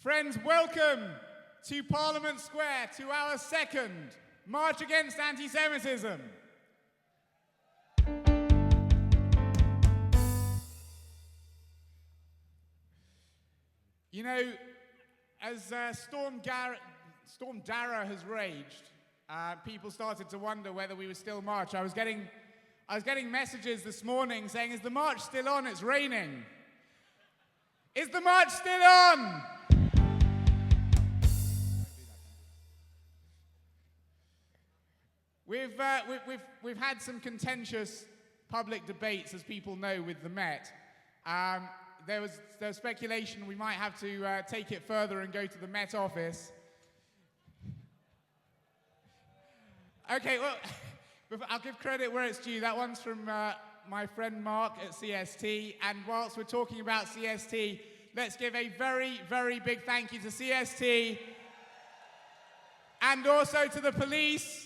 Friends, welcome to Parliament Square to our second March Against Antisemitism. You know, as Storm Dara has raged, people started to wonder whether we would still march. I was getting messages this morning saying, "Is the march still on? It's raining." Is the march still on? We've had some contentious public debates, as people know, with the Met. There was speculation we might have to take it further and go to the Met office. Okay, well, I'll give credit where it's due. That one's from my friend Mark at CST. And whilst we're talking about CST, let's give a very, very big thank you to CST and also to the police,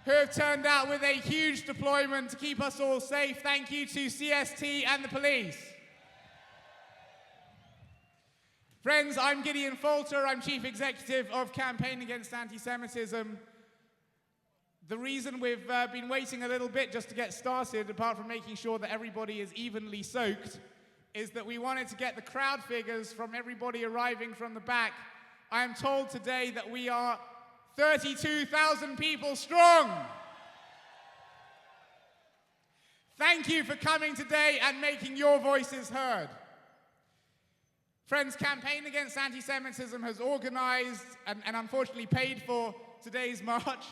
who have turned out with a huge deployment to keep us all safe. Thank you to CST and the police. Friends, I'm Gideon Falter. I'm Chief Executive of Campaign Against Antisemitism. The reason we've been waiting a little bit just to get started, apart from making sure that everybody is evenly soaked, is that we wanted to get the crowd figures from everybody arriving from the back. I am told today that we are 32,000 people strong. Thank you for coming today and making your voices heard. Friends, Campaign Against Antisemitism has organized and unfortunately paid for today's march,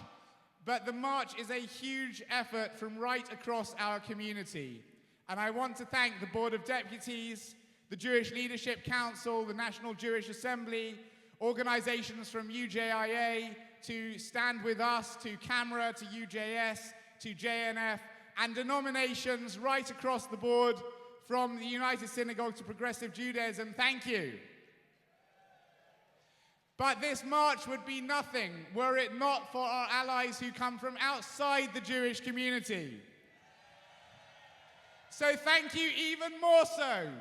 but the march is a huge effort from right across our community. And I want to thank the Board of Deputies, the Jewish Leadership Council, the National Jewish Assembly, organizations from UJIA, to Stand With Us, to CAMRA, to UJS, to JNF, and denominations right across the board, from the United Synagogue to Progressive Judaism. Thank you. But this march would be nothing were it not for our allies who come from outside the Jewish community. So thank you even more so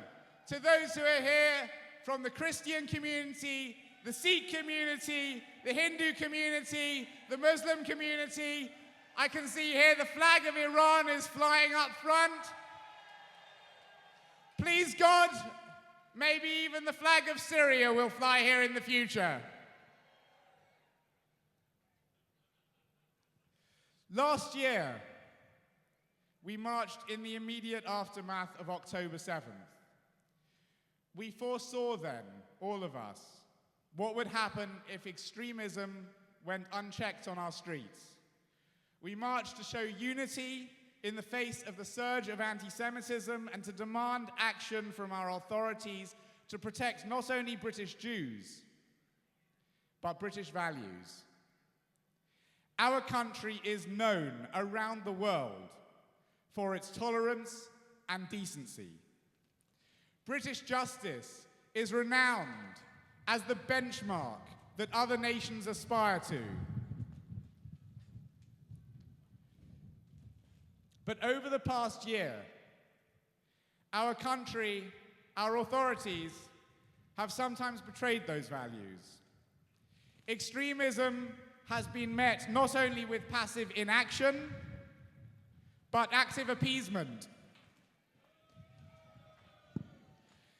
to those who are here from the Christian community, the Sikh community, the Hindu community, the Muslim community. I can see here the flag of Iran is flying up front. Please God, maybe even the flag of Syria will fly here in the future. Last year, we marched in the immediate aftermath of October 7th. We foresaw then, all of us, what would happen if extremism went unchecked on our streets. We marched to show unity in the face of the surge of anti-Semitism and to demand action from our authorities to protect not only British Jews, but British values. Our country is known around the world for its tolerance and decency. British justice is renowned as the benchmark that other nations aspire to. But over the past year, our country, our authorities, have sometimes betrayed those values. Extremism has been met not only with passive inaction, but active appeasement.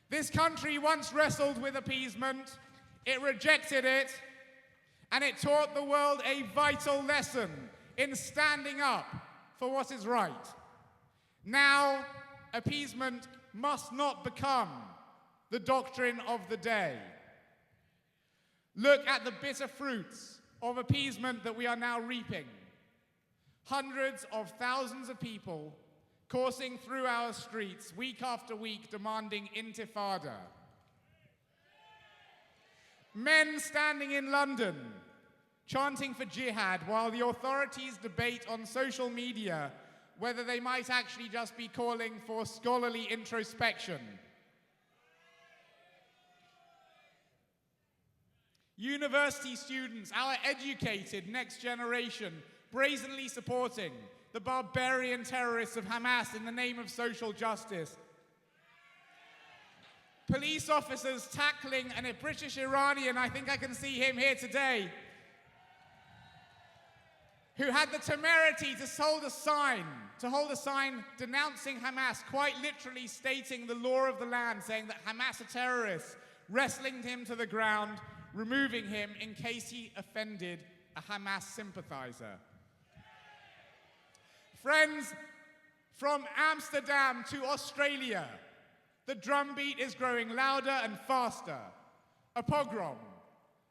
This country once wrestled with appeasement, it rejected it, and it taught the world a vital lesson in standing up for what is right. Now, appeasement must not become the doctrine of the day. Look at the bitter fruits of appeasement that we are now reaping. Hundreds of thousands of people coursing through our streets week after week demanding intifada. Men standing in London chanting for jihad while the authorities debate on social media whether they might actually just be calling for scholarly introspection. University students, our educated next generation, brazenly supporting the barbarian terrorists of Hamas in the name of social justice. police officers tackling a British Iranian, I think I can see him here today, who had the temerity to hold a sign denouncing Hamas, quite literally stating the law of the land, saying that Hamas are terrorists, wrestling him to the ground, removing him in case he offended a Hamas sympathizer. Friends, from Amsterdam to Australia, the drumbeat is growing louder and faster. A pogrom,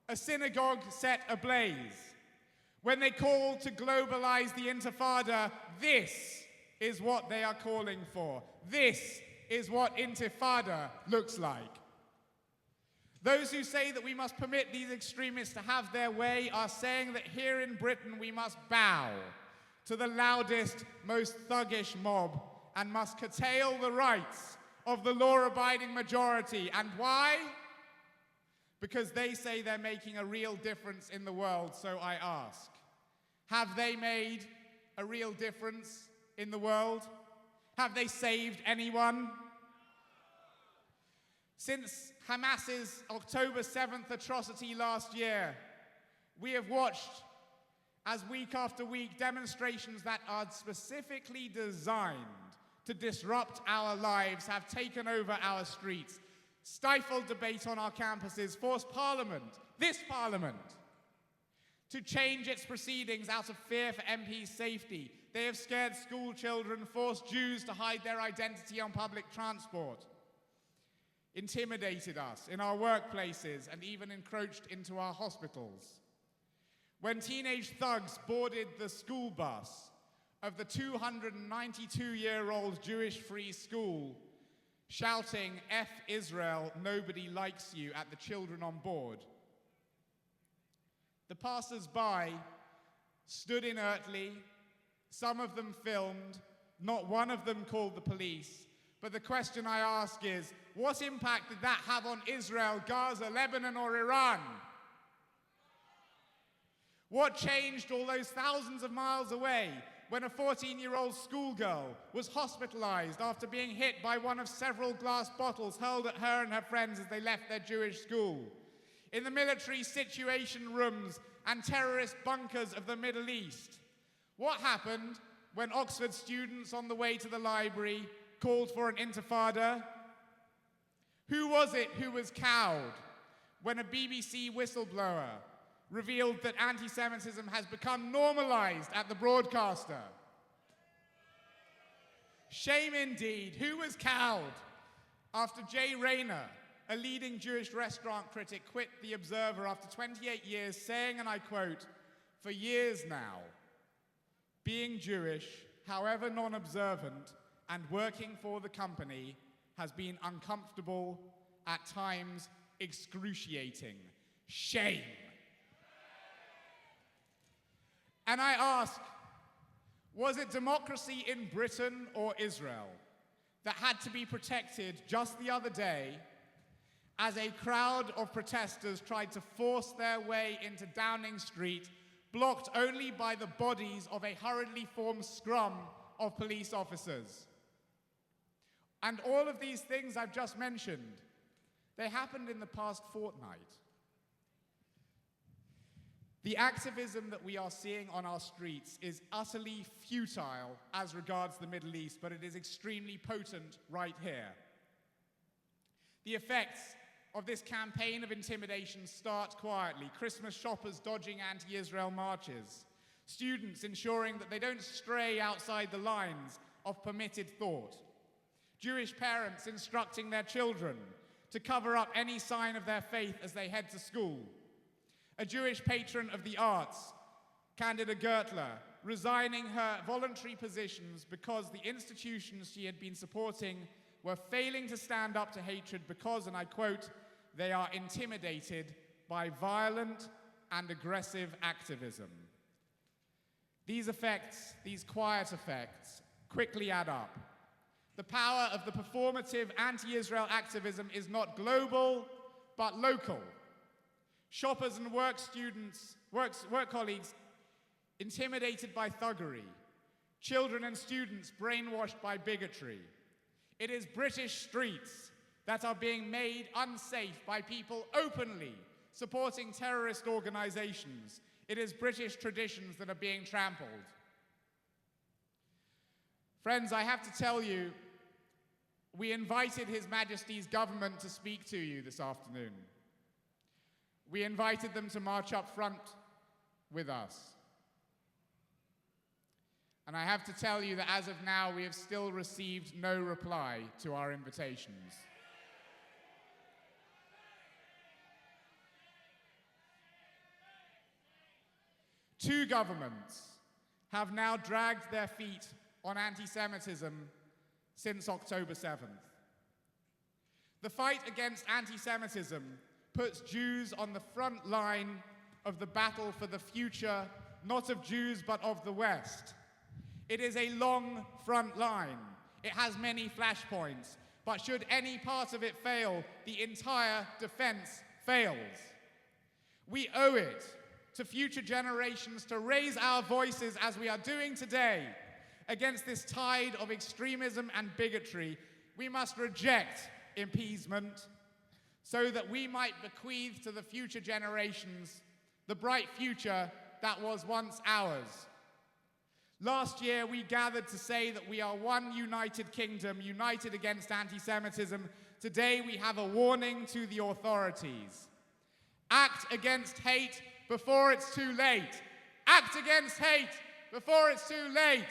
a synagogue set ablaze. When they call to globalize the Intifada, this is what they are calling for. This is what Intifada looks like. Those who say that we must permit these extremists to have their way are saying that here in Britain we must bow to the loudest, most thuggish mob and must curtail the rights of the law-abiding majority. And why? Because they say they're making a real difference in the world, so I ask. Have they made a real difference in the world? Have they saved anyone? Since Hamas's October 7th atrocity last year, we have watched as week after week demonstrations that are specifically designed to disrupt our lives have taken over our streets, stifled debate on our campuses, forced Parliament, this Parliament, to change its proceedings out of fear for MPs' safety. They have scared school children, forced Jews to hide their identity on public transport, intimidated us in our workplaces, and even encroached into our hospitals. When teenage thugs boarded the school bus of the 292-year-old Jewish Free School, shouting, "F Israel, nobody likes you," at the children on board, the passers-by stood inertly. Some of them filmed. Not one of them called the police. But the question I ask is, what impact did that have on Israel, Gaza, Lebanon, or Iran? What changed all those thousands of miles away when a 14-year-old schoolgirl was hospitalized after being hit by one of several glass bottles hurled at her and her friends as they left their Jewish school? In the military situation rooms and terrorist bunkers of the Middle East? What happened when Oxford students on the way to the library called for an intifada? Who was it who was cowed when a BBC whistleblower revealed that anti-Semitism has become normalized at the broadcaster? Shame indeed. Who was cowed after Jay Rayner, a leading Jewish restaurant critic, quit The Observer after 28 years, saying, and I quote, "For years now, being Jewish, however non-observant, and working for the company has been uncomfortable, at times excruciating. Shame." And I ask, was it democracy in Britain or Israel that had to be protected just the other day as a crowd of protesters tried to force their way into Downing Street, blocked only by the bodies of a hurriedly formed scrum of police officers? And all of these things I've just mentioned, they happened in the past fortnight. The activism that we are seeing on our streets is utterly futile as regards the Middle East, but it is extremely potent right here. The effects of this campaign of intimidation start quietly. Christmas shoppers dodging anti-Israel marches, students ensuring that they don't stray outside the lines of permitted thought, Jewish parents instructing their children to cover up any sign of their faith as they head to school, a Jewish patron of the arts, Candida Gertler, resigning her voluntary positions because the institutions she had been supporting were failing to stand up to hatred because, and I quote, "they are intimidated by violent and aggressive activism." These effects, these quiet effects, quickly add up. The power of the performative anti-Israel activism is not global, but local. Shoppers and work colleagues intimidated by thuggery. Children and students brainwashed by bigotry. It is British streets that are being made unsafe by people openly supporting terrorist organizations. It is British traditions that are being trampled. Friends, I have to tell you, we invited His Majesty's government to speak to you this afternoon. We invited them to march up front with us. And I have to tell you that as of now, we have still received no reply to our invitations. Two governments have now dragged their feet on anti-Semitism since October 7th. The fight against anti-Semitism puts Jews on the front line of the battle for the future, not of Jews, but of the West. It is a long front line. It has many flashpoints, but should any part of it fail, the entire defense fails. We owe it to future generations to raise our voices as we are doing today against this tide of extremism and bigotry. We must reject appeasement so that we might bequeath to the future generations the bright future that was once ours. Last year, we gathered to say that we are one united kingdom, united against anti-Semitism. Today, we have a warning to the authorities. Act against hate before it's too late. Act against hate before it's too late.